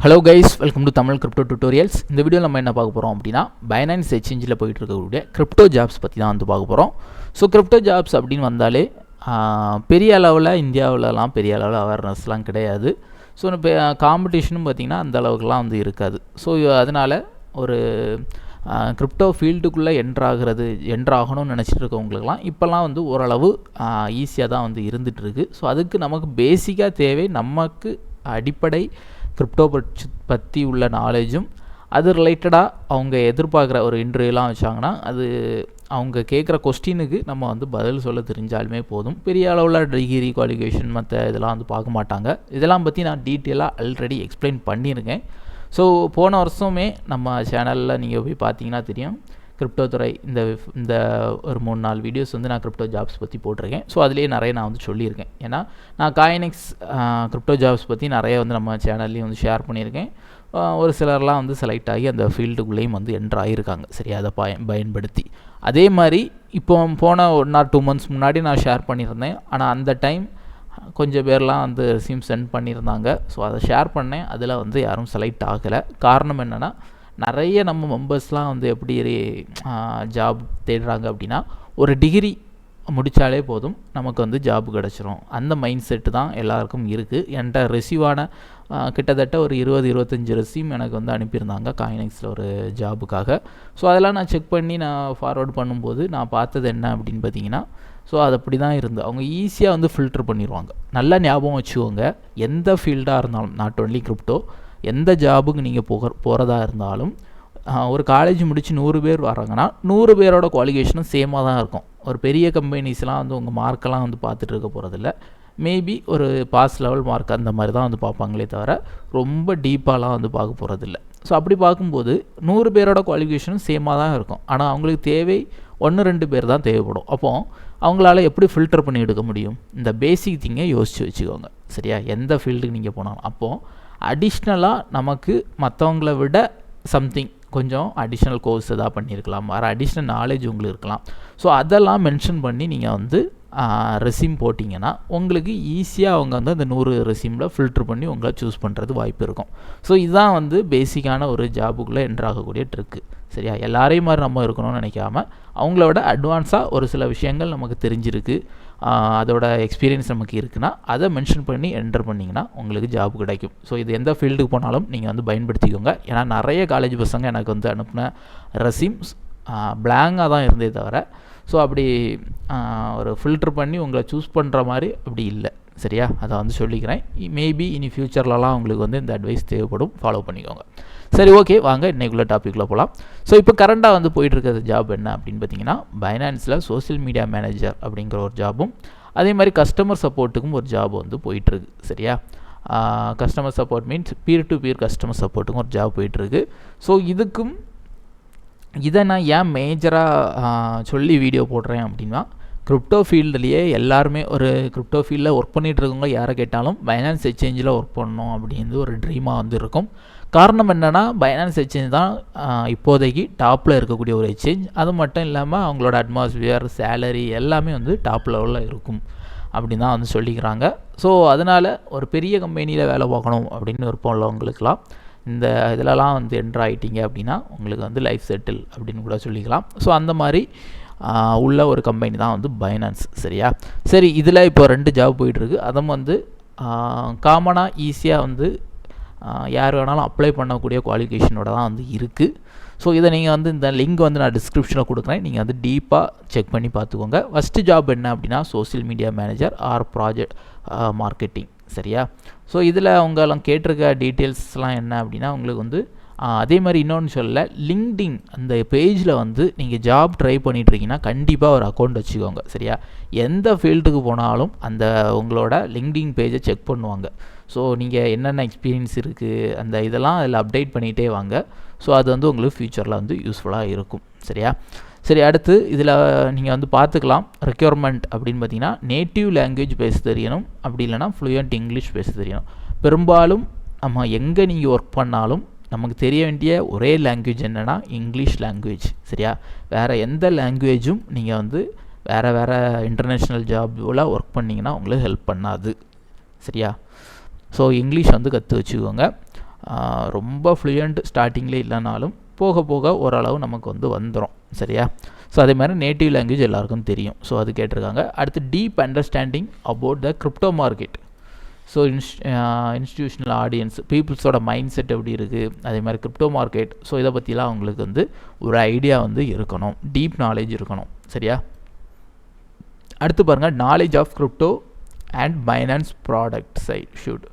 Hello guys, welcome to Tamil Crypto Tutorials. இந்த வீடியோல நம்ம என்ன பார்க்க போறோம் அப்படினா Binance Exchangeல போயிட்டு இருக்கக்கூடிய crypto jobs பத்தி தான் வந்து பார்க்க போறோம். சோ crypto jobs அப்படினு வந்தாலே பெரிய அளவுல இந்தியாவுலலாம் பெரிய அளவுல அவேர்னஸ்லாம் கிடையாது. சோ காம்படிஷனும் பாத்தீங்கன்னா அந்த அளவுக்குலாம் வந்து இருக்காது. சோ அதனால ஒரு கிரிப்டோ ஃபீல்டுக்குள்ளே என்ட்ராகணும்னு நினச்சிட்டு இருக்கவங்களுக்குலாம் இப்போல்லாம் வந்து ஓரளவு ஈஸியாக தான் வந்து இருந்துகிட்ருக்கு. ஸோ அதுக்கு நமக்கு பேசிக்காக தேவை நமக்கு அடிப்படை கிரிப்டோ பற்றி உள்ள நாலேஜும் அது ரிலேட்டடாக அவங்க எதிர்பார்க்குற ஒரு இன்டர்வியூலாம் வச்சாங்கன்னா அது அவங்க கேட்குற கொஸ்டினுக்கு நம்ம வந்து பதில் சொல்ல தெரிஞ்சாலுமே போதும். பெரிய அளவில் டிகிரி குவாலிஃபிகேஷன் மற்ற இதெல்லாம் வந்து பார்க்க மாட்டாங்க. இதெல்லாம் பற்றி நான் டீட்டெயிலாக ஆல்ரெடி எக்ஸ்பிளைன் பண்ணியிருக்கேன். ஸோ போன வருஷமே நம்ம சேனலில் நீங்கள் போய் பார்த்தீங்கன்னா தெரியும் கிரிப்டோ துறை இந்த ஒரு 3-4 வீடியோஸ் வந்து நான் கிரிப்டோ ஜாப்ஸ் பற்றி போட்டிருக்கேன். ஸோ அதுலேயே நிறைய நான் வந்து சொல்லியிருக்கேன். ஏன்னா நான் காயினெக்ஸ் கிரிப்டோ ஜாப்ஸ் பற்றி நிறைய வந்து நம்ம சேனல்லையும் வந்து ஷேர் பண்ணியிருக்கேன். ஒரு சிலர்லாம் வந்து செலக்ட் ஆகி அந்த ஃபீல்டுக்குள்ளேயும் வந்து என்ட்ரு ஆகியிருக்காங்க. சரி, அதை பயன்படுத்தி அதே மாதிரி இப்போ போன 1 or 2 months முன்னாடி நான் ஷேர் பண்ணியிருந்தேன். ஆனால் அந்த டைம் கொஞ்சம் பேர்லாம் வந்து ரெஸ்யூம் சென்ட் பண்ணியிருந்தாங்க. ஸோ அதை ஷேர் பண்ணேன். அதில் வந்து யாரும் செலக்ட் ஆகலை. காரணம் என்னென்னா நிறைய நம்ம மெம்பர்ஸ்லாம் வந்து எப்படி ஜாப் தேடுறாங்க அப்படின்னா ஒரு டிகிரி முடித்தாலே போதும் நமக்கு வந்து ஜாப் கிடச்சிரும். அந்த மைண்ட் செட்டு தான் எல்லாருக்கும் இருக்குது. என்கிட்ட ரெஸ்யூவான கிட்டத்தட்ட ஒரு 20-25 ரெஸ்யூம் எனக்கு வந்து அனுப்பியிருந்தாங்க காயினெக்ஸில் ஒரு ஜாபுக்காக. ஸோ அதெல்லாம் நான் செக் பண்ணி நான் ஃபார்வர்ட் பண்ணும்போது நான் பார்த்தது என்ன அப்படின்னு பார்த்தீங்கன்னா ஸோ அது அப்படி தான் இருந்து அவங்க ஈஸியாக வந்து ஃபில்டர் பண்ணிடுவாங்க. நல்லா ஞாபகம் வச்சுக்கோங்க, எந்த ஃபீல்டாக இருந்தாலும் நாட் ஒன்லி கிரிப்டோ, எந்த ஜாபுக்கு நீங்கள் போகிறதா இருந்தாலும் ஒரு காலேஜ் முடித்து 100 பேர் வராங்கன்னா 100 பேரோட குவாலிஃபிகேஷனும் சேமாக தான் இருக்கும். ஒரு பெரிய கம்பெனிஸ்லாம் வந்து உங்கள் மார்க்கெல்லாம் வந்து பார்த்துட்டு இருக்க போகிறதில்ல. மேபி ஒரு பாஸ் லெவல் மார்க் அந்த மாதிரி தான் வந்து பார்ப்பாங்களே தவிர ரொம்ப டீப்பாலாம் வந்து பார்க்க போகிறதில்ல. ஸோ அப்படி பார்க்கும்போது 100 பேரோட குவாலிஃபிகேஷனும் சேமாக தான் இருக்கும். ஆனால் அவங்களுக்கு தேவை 1-2 பேர் தான் தேவைப்படும். அப்போது அவங்களால எப்படி ஃபில்டர் பண்ணி எடுக்க முடியும்? இந்த பேசிக் திங்கை யோசித்து வச்சுக்கோங்க. சரியா, எந்த ஃபீல்டுக்கு நீங்கள் போனாலும் அப்போது அடிஷ்னலாக நமக்கு மற்றவங்கள விட சம்திங் கொஞ்சம் அடிஷ்னல் கோர்ஸ் எதாவது பண்ணியிருக்கலாம், வேறு அடிஷ்னல் நாலேஜ் உங்களுக்கு இருக்கலாம். ஸோ அதெல்லாம் மென்ஷன் பண்ணி நீங்கள் வந்து ரெஸ்யூம் போட்டிங்கன்னா உங்களுக்கு ஈஸியாக அவங்க வந்து அந்த 100 ரெஸ்யூமில் ஃபில்ட்ரு பண்ணி உங்களை சூஸ் பண்ணுறது வாய்ப்பு இருக்கும். ஸோ இதுதான் வந்து பேசிக்கான ஒரு ஜாபுக்குள்ளே என்ட்ராகக்கூடிய ட்ரிக்கு. சரியா, எல்லாரையும் மாதிரி நம்ம இருக்கணும்னு நினைக்காம அவங்களோட அட்வான்ஸாக ஒரு சில விஷயங்கள் நமக்கு தெரிஞ்சிருக்கு, அதோட எக்ஸ்பீரியன்ஸ் நமக்கு இருக்குன்னா அதை மென்ஷன் பண்ணி என்டர் பண்ணிங்கன்னா உங்களுக்கு ஜாப் கிடைக்கும். ஸோ இது எந்த ஃபீல்டுக்கு போனாலும் நீங்கள் வந்து பயன்படுத்திக்கோங்க. ஏன்னா நிறைய காலேஜ் பசங்க எனக்கு வந்து அனுப்பின ரெஸ்யூம்ஸ் பிளாங்காக தான் இருந்தே தவிர ஸோ அப்படி ஒரு ஃபில்ட்ரு பண்ணி உங்களை சூஸ் பண்ணுற மாதிரி அப்படி இல்லை. சரியா, அதை வந்து சொல்லிக்கிறேன். மேபி இனி ஃப்யூச்சர்லலாம் உங்களுக்கு வந்து இந்த அட்வைஸ் தேவைப்படும், ஃபாலோ பண்ணிக்கோங்க. சரி, ஓகே, வாங்க இன்றைக்குள்ள டாப்பிக்கில் போகலாம். ஸோ இப்போ கரண்டாக வந்து போயிட்டுருக்கிறது ஜாப் என்ன அப்படின்னு பார்த்தீங்கன்னா பைனான்ஸில் சோஷியல் மீடியா மேனேஜர் அப்படிங்கிற ஒரு ஜாபும் அதே மாதிரி கஸ்டமர் சப்போர்ட்டுக்கும் ஒரு ஜாப் வந்து போயிட்டுருக்கு. சரியா, customer support means peer to peer customer சப்போர்ட்டுக்கும் ஒரு ஜாப் போயிட்டுருக்கு. ஸோ இதை நான் ஏன் மேஜராக சொல்லி வீடியோ போடுறேன் அப்படின்னா கிரிப்டோ ஃபீல்டுலேயே எல்லாருமே ஒரு கிரிப்டோ ஃபீல்டில் ஒர்க் பண்ணிகிட்டு இருக்கவங்க யாரை கேட்டாலும் பைனான்ஸ் எக்ஸ்சேஞ்சில் ஒர்க் பண்ணணும் அப்படின்னு ஒரு ட்ரீமாக வந்து இருக்கும். காரணம் என்னென்னா பைனான்ஸ் எக்ஸ்சேஞ்ச் தான் இப்போதைக்கு டாப்பில் இருக்கக்கூடிய ஒரு எக்ஸ்சேஞ்ச். அது மட்டும் இல்லாமல் அவங்களோட அட்மாஸ்பியர், சேலரி எல்லாமே வந்து டாப் லெவலில் இருக்கும் அப்படின்னு தான் வந்து சொல்லிக்கிறாங்க. ஸோ அதனால் ஒரு பெரிய கம்பெனியில் வேலை பார்க்கணும் அப்படின்னு விருப்பம் உள்ளவங்களுக்கெல்லாம் இந்த இதிலலாம் வந்து என்ட்ரு ஆகிட்டீங்க அப்படின்னா உங்களுக்கு வந்து லைஃப் செட்டில் அப்படின்னு கூட சொல்லிக்கலாம். ஸோ அந்த மாதிரி உள்ள ஒரு கம்பெனி தான் வந்து பைனான்ஸ். சரியா, சரி, இதில் இப்போ 2 ஜாப் போயிட்டுருக்கு. அதுவும் வந்து காமனாக ஈஸியாக வந்து யார் வேணாலும் அப்ளை பண்ணக்கூடிய குவாலிஃபிகேஷனோட தான் வந்து இருக்குது. ஸோ இதை நீங்கள் வந்து இந்த லிங்க் வந்து நான் டிஸ்கிரிப்ஷனில் கொடுக்குறேன், நீங்கள் வந்து டீப்பாக செக் பண்ணி பார்த்துக்கோங்க. ஃபஸ்ட்டு ஜாப் என்ன அப்படின்னா social media manager R project marketing. சரியா, ஸோ இதில் அவங்கெல்லாம் கேட்டிருக்க டீட்டெயில்ஸ்லாம் என்ன அப்படின்னா உங்களுக்கு வந்து அதே மாதிரி இன்னொன்று சொல்ல லிங்க்டின் அந்த பேஜில் வந்து நீங்கள் ஜாப் ட்ரை பண்ணிகிட்ருக்கீங்கன்னா கண்டிப்பாக ஒரு அக்கௌண்ட் வச்சுக்கோங்க. சரியா, எந்த ஃபீல்டுக்கு போனாலும் அந்த உங்களோட லிங்க்டின் பேஜை செக் பண்ணுவாங்க. ஸோ நீங்கள் என்னென்ன எக்ஸ்பீரியன்ஸ் இருக்குது அந்த இதெல்லாம் அதில் அப்டேட் பண்ணிகிட்டே வாங்க. ஸோ அது வந்து உங்களுக்கு ஃப்யூச்சரில் வந்து யூஸ்ஃபுல்லாக இருக்கும். சரியா, சரி, அடுத்து இதில் நீங்கள் வந்து பார்த்துக்கலாம் ரெக்யர்மெண்ட் அப்படின்னு பார்த்தீங்கன்னா நேட்டிவ் லாங்குவேஜ் பேச தெரியணும், அப்படி இல்லைனா ஃப்ளூயண்ட் இங்கிலீஷ் பேச தெரியணும். பெரும்பாலும் நம்ம எங்கே நீங்கள் ஒர்க் பண்ணாலும் நமக்கு தெரிய வேண்டிய ஒரே லாங்குவேஜ் என்னென்னா இங்கிலீஷ் லாங்குவேஜ். சரியா, வேறு எந்த லாங்குவேஜும் நீங்கள் வந்து வேறு இன்டர்நேஷ்னல் ஜாபில் ஒர்க் பண்ணிங்கன்னா உங்களுக்கு ஹெல்ப் பண்ணாது. சரியா, ஸோ இங்கிலீஷ் வந்து கற்று வச்சுக்கோங்க. ரொம்ப ஃப்ளூயண்ட் ஸ்டார்டிங்லேயே இல்லைனாலும் போக போக ஓரளவு நமக்கு வந்து வந்துடும். சரியா? ஸோ அதே மாதிரி நேட்டிவ் லாங்குவேஜ் எல்லாருக்கும் தெரியும். ஸோ அது கேட்டிருக்காங்க. அடுத்து deep understanding about the crypto market. So institutional audience பீப்புள்ஸோட மைண்ட் செட் எப்படி இருக்குது, அதே மாதிரி கிரிப்டோ மார்க்கெட், ஸோ இதை பற்றிலாம் அவங்களுக்கு வந்து ஒரு ஐடியா வந்து இருக்கணும், டீப் நாலேஜ் இருக்கணும். சரியா? அடுத்து பாருங்கள், knowledge of crypto and finance product side should.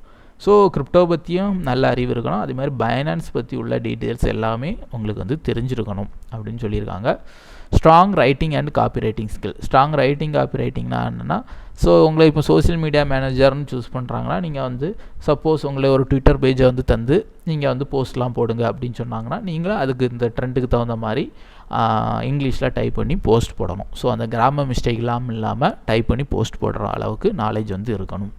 So crypto பற்றியும் நல்ல அறிவு இருக்கணும், அதே மாதிரி பைனான்ஸ் பற்றி உள்ள டீட்டெயில்ஸ் எல்லாமே உங்களுக்கு வந்து தெரிஞ்சிருக்கணும் அப்படின்னு சொல்லியிருக்காங்க. Strong writing and copywriting skill. Strong writing copy ரைட்டிங்னா என்னென்னா, ஸோ உங்களை இப்போ சோஷியல் மீடியா மேனேஜர்னு சூஸ் பண்ணுறாங்கன்னா, நீங்கள் வந்து சப்போஸ் உங்களை ஒரு ட்விட்டர் பேஜை வந்து தந்து நீங்கள் வந்து போஸ்ட்லாம் போடுங்க அப்படின்னு சொன்னாங்கன்னா, நீங்களும் அதுக்கு இந்த ட்ரெண்டுக்கு தகுந்த மாதிரி இங்கிலீஷில் டைப் பண்ணி போஸ்ட் போடணும். ஸோ அந்த கிராமர் மிஸ்டேக்லாம் இல்லாமல் டைப் பண்ணி போஸ்ட் போடுற அளவுக்கு நாலேஜ் வந்து இருக்கணும்.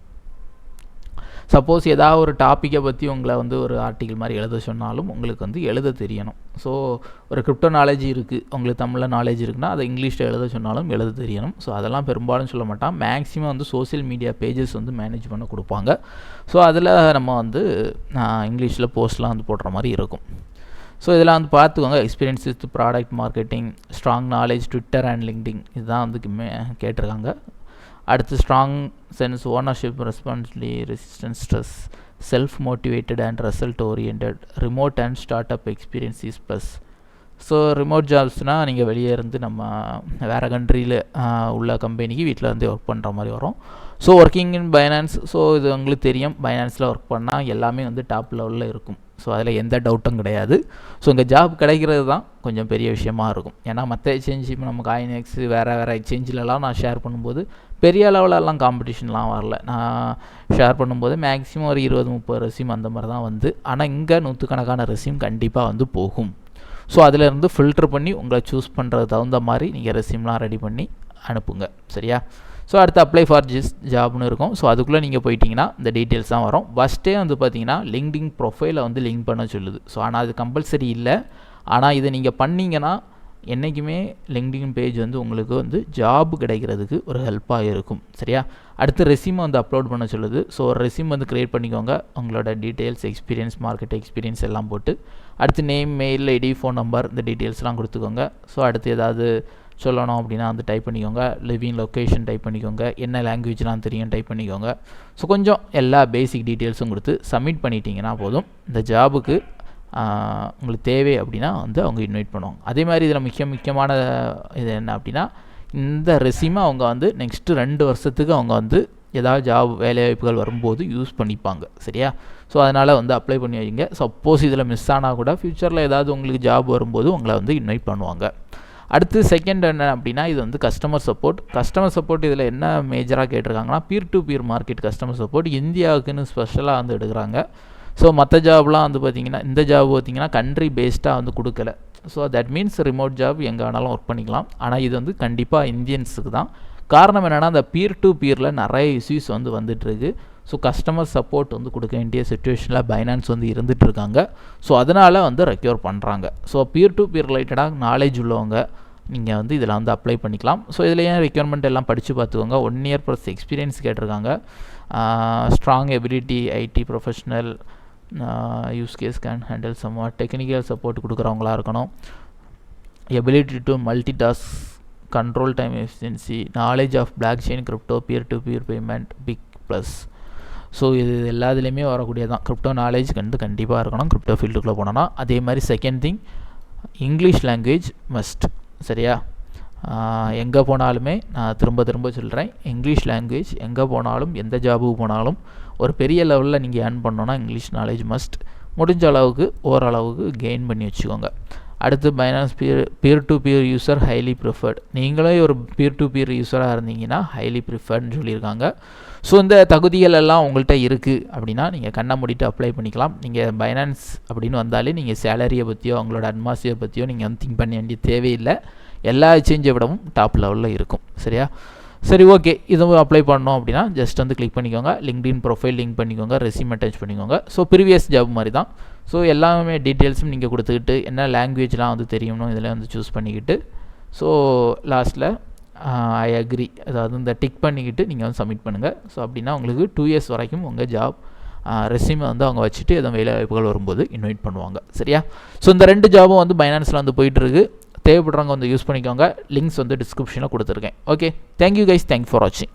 சப்போஸ் ஏதாவது ஒரு டாப்பிக்கை பற்றி உங்களை வந்து ஒரு ஆர்டிக்கல் மாதிரி எழுத சொன்னாலும் உங்களுக்கு வந்து எழுத தெரியணும். ஸோ ஒரு கிரிப்டோ நாலேஜ் இருக்குது, உங்களுக்கு தமிழில் நாலேஜ் இருக்குன்னா அதை இங்கிலீஷில் எழுத சொன்னாலும் எழுத தெரியணும். ஸோ அதெல்லாம் பெரும்பாலும் சொல்ல மாட்டான். மேக்ஸிமம் வந்து சோஷியல் மீடியா பேஜஸ் வந்து மேனேஜ் பண்ண கொடுப்பாங்க. ஸோ அதில் நம்ம வந்து இங்கிலீஷில் போஸ்ட்லாம் வந்து போடுற மாதிரி இருக்கும். ஸோ இதெல்லாம் வந்து பார்த்துக்கோங்க. Experience with product marketing, strong knowledge Twitter and LinkedIn, இதுதான் வந்து கேட்டிருக்காங்க. அடுத்து strong sense ownership, responsibility, resistance, stress, self motivated and result oriented, remote and startup experience is plus. So remote ஜாப்ஸ்னால் நீங்கள் வெளியே இருந்து நம்ம வேறு கண்ட்ரியில் உள்ள கம்பெனிக்கு வீட்டில் இருந்து ஒர்க் பண்ணுற மாதிரி வரும். So working in finance, so இது உங்களுக்கு தெரியும், பைனான்ஸில் ஒர்க் பண்ணால் எல்லாமே வந்து டாப் லெவலில் இருக்கும். ஸோ அதில் எந்த டவுட்டும் கிடையாது. ஸோ இங்கே ஜாப் கிடைக்கிறது தான் கொஞ்சம் பெரிய விஷயமா இருக்கும். ஏன்னா மற்ற எக்ஸ்சேஞ்ச் இப்போ நம்ம காயினெக்ஸ் வேறு எக்ஸ்சேஞ்சிலலாம் நான் ஷேர் பண்ணும்போது பெரிய லெவலெல்லாம் காம்படிஷன்லாம் வரல. நான் ஷேர் பண்ணும்போது மேக்ஸிமம் ஒரு 20-30 ரெசியூம் அந்த மாதிரி தான் வந்து, ஆனால் இங்கே 100கணக்கான ரெசியூம் கண்டிப்பாக வந்து போகும். ஸோ அதிலேருந்து ஃபில்டர் பண்ணி உங்களை சூஸ் பண்ணுறது தகுந்த மாதிரி நீங்கள் ரெசியூம்லாம் ரெடி பண்ணி அனுப்புங்க. சரியா? ஸோ அடுத்து அப்ளை ஃபார் ஜாப்னு இருக்கும். ஸோ அதுக்குள்ளே நீங்கள் போயிட்டீங்கன்னா இந்த டீட்டெயில்ஸ் தான் வரும். ஃபஸ்ட்டே வந்து பார்த்தீங்கன்னா லிங்க்டின் ப்ரொஃபைலை வந்து லிங்க் பண்ண சொல்லுது. ஸோ ஆனால் அது கம்பல்சரி இல்லை. ஆனால் இதை நீங்கள் பண்ணிங்கன்னா என்றைக்குமே லிங்க்டின் பேஜ் வந்து உங்களுக்கு வந்து ஜாப் கிடைக்கிறதுக்கு ஒரு ஹெல்ப்பாக இருக்கும். சரியா? அடுத்து ரெசியூம் வந்து அப்லோட் பண்ண சொல்லுது. ஸோ ஒரு ரெசியூம் வந்து க்ரியேட் பண்ணிக்கோங்க. உங்களோட டீட்டெயில்ஸ், எக்ஸ்பீரியன்ஸ், மார்க்கெட் எக்ஸ்பீரியன்ஸ் எல்லாம் போட்டு, அடுத்து name, mail ID, phone number, இந்த டீட்டெயில்ஸ்லாம் கொடுத்துக்கோங்க. ஸோ அடுத்து ஏதாவது சொல்லணும் அப்படின்னா வந்து டைப் பண்ணிக்கோங்க. லிவிங் லொக்கேஷன் டைப் பண்ணிக்கோங்க. என்ன லாங்குவேஜ்லாம் தெரியும் டைப் பண்ணிக்கோங்க. ஸோ கொஞ்சம் எல்லா பேசிக் டீட்டெயில்ஸும் கொடுத்து சப்மிட் பண்ணிட்டீங்கன்னா போதும். இந்த ஜாபுக்கு உங்களுக்கு தேவை அப்படின்னா வந்து அவங்க இன்வைட் பண்ணுவாங்க. அதே மாதிரி இதில் முக்கியமான இது என்ன அப்படின்னா, இந்த ரெசியூமை அவங்க வந்து நெக்ஸ்ட்டு 2 வருஷத்துக்கு அவங்க வந்து ஏதாவது ஜாப் வேலைவாய்ப்புகள் வரும்போது யூஸ் பண்ணிப்பாங்க. சரியா? ஸோ அதனால் வந்து அப்ளை பண்ணி வைங்க. சப்போஸ் இதில் மிஸ் ஆனால் கூட ஃப்யூச்சரில் ஏதாவது உங்களுக்கு ஜாப் வரும்போது உங்களை வந்து இன்வைட் பண்ணுவாங்க. அடுத்து செகண்ட் என்ன அப்படின்னா, இது வந்து கஸ்டமர் சப்போர்ட் இதில் என்ன மேஜராக கேட்டிருக்காங்கன்னா, peer to peer market customer support இந்தியாவுக்குன்னு ஸ்பெஷலாக வந்து எடுக்கிறாங்க. ஸோ மற்ற ஜாப்லாம் வந்து பார்த்திங்கன்னா, இந்த ஜாப் பார்த்திங்கன்னா கண்ட்ரி பேஸ்டாக வந்து கொடுக்கல. So that means remote job எங்கே வேணாலும் ஒர்க் பண்ணிக்கலாம். ஆனால் இது வந்து கண்டிப்பாக இந்தியன்ஸுக்கு தான். காரணம் என்னென்னா, அந்த பீர் டு பீரில் நிறைய இஷ்யூஸ் வந்து வந்துட்டுருக்கு. ஸோ கஸ்டமர் சப்போர்ட் வந்து கொடுக்க வேண்டிய சுச்சுவேஷனில் பைனான்ஸ் வந்து இருந்துகிட்ருக்காங்க. ஸோ அதனால் வந்து ரெக்யூர் பண்ணுறாங்க. ஸோ பீர் டு பீர் ரிலேட்டடாக நாலேஜ் உள்ளவங்க நீங்கள் வந்து இதில் வந்து அப்ளை பண்ணிக்கலாம். ஸோ இதில் ஏன் ரெக்யூர்மெண்ட் எல்லாம் படித்து பார்த்துக்கோங்க. 1 இயர் ப்ளஸ் எக்ஸ்பீரியன்ஸ் கேட்டிருக்காங்க. Strong ability, IT professional, use case can handle somewhat, technical support கொடுக்குறவங்களா இருக்கணும். Ability to multitask, control time efficiency, knowledge of blockchain, crypto, peer to peer payment, big plus. So இது எல்லாத்துலேயுமே வரக்கூடியதான். Crypto knowledge கண்டிப்பாக இருக்கணும் crypto ஃபீல்டுக்குள்ளே போனோன்னா. அதே மாதிரி second thing, English language must. சரியா? எங்கே போனாலுமே நான் திரும்ப சொல்கிறேன், இங்கிலீஷ் லாங்குவேஜ் எங்கே போனாலும் எந்த ஜாபுக்கு போனாலும் ஒரு பெரிய லெவலில் நீங்கள் ஏர்ன் பண்ணோன்னா இங்கிலீஷ் நாலேஜ் மஸ்ட். முடிஞ்ச அளவுக்கு ஓரளவுக்கு கெயின் பண்ணி வச்சுக்கோங்க. அடுத்து finance peer to peer user highly preferred. நீங்களே ஒரு பியர் டு பியர் யூஸராக இருந்தீங்கன்னா ஹைலி ப்ரிஃபர்ட்னு சொல்லியிருக்காங்க. ஸோ இந்த தகுதிகள் எல்லாம் உங்கள்கிட்ட இருக்குது அப்படின்னா நீங்கள் கண்ணை மூடிட்டு அப்ளை பண்ணிக்கலாம். நீங்கள் பைனான்ஸ் அப்படின்னு வந்தாலே நீங்கள் சேலரியை பற்றியோ அவங்களோட அட்மாஸ்பியர் பற்றியோ நீங்கள் வந்து திங்க் பண்ண வேண்டிய தேவையில்லை. எல்லா எக்ஸ்சேஞ்சை விடவும் டாப் லெவலில் இருக்கும். சரியா? சரி, ஓகே. இதுவும் அப்ளை பண்ணோம் அப்படின்னா ஜஸ்ட் வந்து கிளிக் பண்ணிக்கோங்க. லிங்க்டின் ப்ரொஃபைல் லிங்க் பண்ணிக்கோங்க, ரெசியூம் அட்டாச் பண்ணிக்கோங்க. ஸோ ப்ரீவியஸ் ஜாப் மாதிரி தான். ஸோ எல்லாமே டீட்டெயில்ஸும் நீங்கள் கொடுத்துக்கிட்டு என்ன லாங்குவேஜ்லாம் வந்து தெரியணும் இதில் வந்து சூஸ் பண்ணிக்கிட்டு, ஸோ லாஸ்ட்டில் ஐ அக்ரி, அதாவது இந்த டிக் பண்ணிக்கிட்டு நீங்கள் வந்து சப்மிட் பண்ணுங்கள். ஸோ அப்படின்னா உங்களுக்கு 2 இயர்ஸ் வரைக்கும் உங்கள் ஜாப் ரெஸ்யூமை வந்து அவங்க வச்சுட்டு எதுவும் வேலை வாய்ப்புகள் வரும்போது இன்வைட் பண்ணுவாங்க. சரியா? ஸோ இந்த 2 ஜாபும் வந்து பைனான்ஸில் வந்து போயிட்டுருக்கு. தேவைப்படுறவங்க வந்து யூஸ் பண்ணிக்கோங்க. லிங்க்ஸ் வந்து டிஸ்கிரிப்ஷனில் கொடுத்துருக்கேன். Okay, thank you guys, thanks for வாட்சிங்.